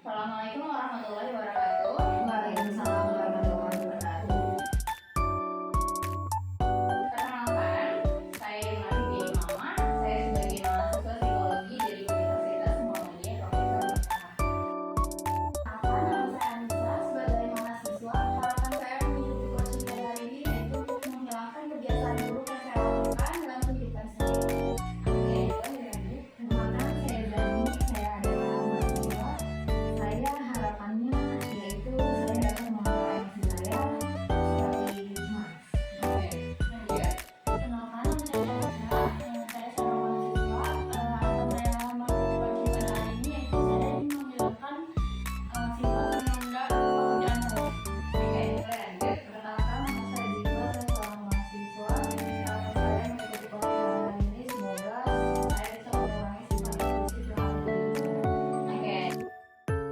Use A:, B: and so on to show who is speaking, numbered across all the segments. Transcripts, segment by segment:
A: Assalamualaikum warahmatullahi wabarakatuh.
B: Waalaikumsalam warahmatullahi wabarakatuh.
A: Perkenalkan, saya Imran Binti Mama. Saya sebagai mahasiswa psikologi dari Universitas Muhammadiyah Profesor Mustafa.
B: Nama saya Anissa. Sebagai mahasiswa, harapan saya mengikuti coaching hari ini yaitu untuk menghilangkan kebiasaan buruk yang saya lakukan dalam kehidupan sehari-hari.
A: Oke, lanjut.
B: Perkenalkan, saya Dani. Saya adalah mahasiswa. Saya harapannya yaitu saya dapat memperbaiki saya seperti Mas.
A: Oke, lanjut.
B: Perkenalkan, nama saya Anissa. Saya seorang mahasiswa. Harapan saya mengikuti coaching hari ini yaitu saya ingin menghilangkan sifat menunda pekerjaan saya.
A: Oke, lanjut.
B: Perkenalkan, nama saya Diva, saya seorang mahasiswa. Harapan saya mengikuti coaching hari ini semoga saya bisa mengurangi sifat impulsif yang ada di diri saya.
A: Oke.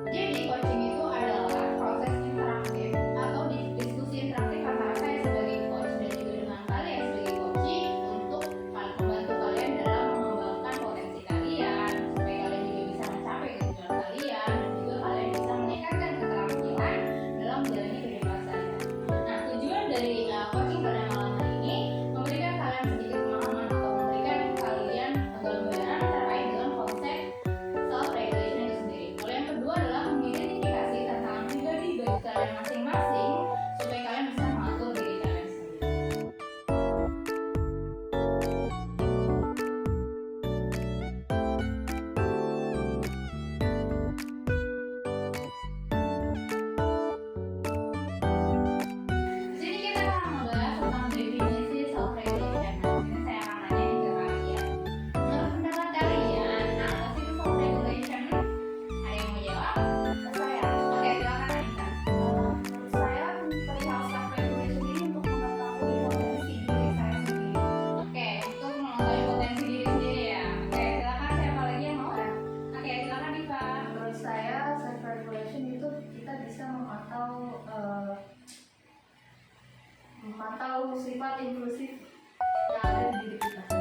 A: Jadi coaching itu adalah proses interaktif atau diskusi interaktif antara saya sebagai coach dan juga dengan kalian sebagai coaching untuk membantu kalian dalam mengembangkan potensi kalian supaya kalian juga bisa mencapai tujuan kalian dan juga kalian bisa meningkatkan keterampilan dalam menjalani kehidupan sehari-hari. Nah, tujuan dari coaching pada malam hari ini memberikan kalian sedikit pemahaman atau memberikan kalian gambaran terkait dengan konsep self regulation itu sendiri. Lalu yang kedua adalah mengidentifikasi tantangan pribadi bagi kalian masing-masing supaya kalian bisa mengatur diri kalian sendiri. Di sini kita akan membahas tentang definisi self regulation. Nah, di sini saya akan nanya nih ke kalian. Menurut pendapat kalian, apa sih itu self regulation? Ada yang mau jawab?
B: Saya,
A: Oke, silakan Anissa.
B: menurut saya perihal self regulation ini untuk mengetahui potensi diri saya sendiri.
A: Oke, untuk mengetahui potensi diri sendiri ya. Oke, silakan siapa lagi yang mau? Oke, silakan Diva.
B: Menurut saya self regulation itu kita bisa memantau sifat impulsif yang ada di diri kita.